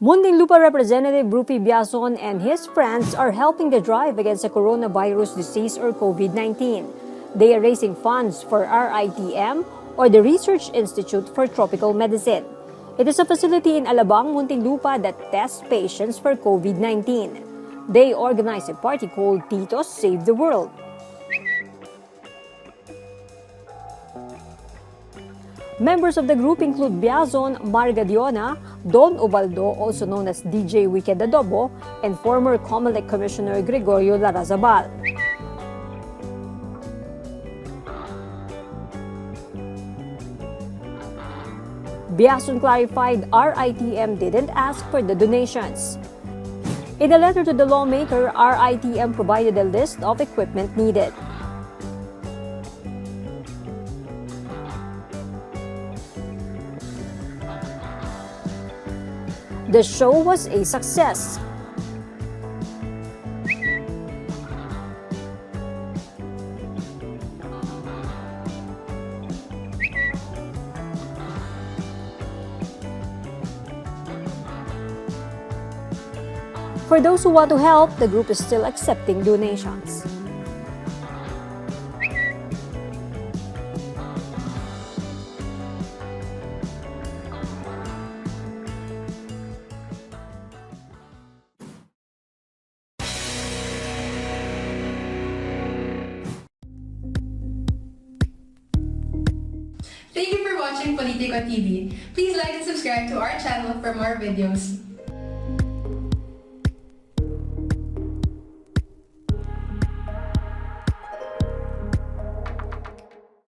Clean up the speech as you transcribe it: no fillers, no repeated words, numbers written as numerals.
Muntinlupa Representative Ruffy Biazon and his friends are helping the drive against the coronavirus disease or COVID-19. They are raising funds for RITM or the Research Institute for Tropical Medicine. It is a facility in Alabang, Muntinlupa that tests patients for COVID-19. They organize a party called Titos Save The World. Members of the group include Biazon, Margadiona, Don Ubaldo, also known as DJ Wicked Adobo, and former COMELEC Commissioner Gregorio Larrazabal. Biazon clarified RITM didn't ask for the donations. In a letter to the lawmaker, RITM provided a list of equipment needed. The show was a success. For those who want to help, the group is still accepting donations. Thank you for watching Politiko TV. Please like and subscribe to our channel for more videos.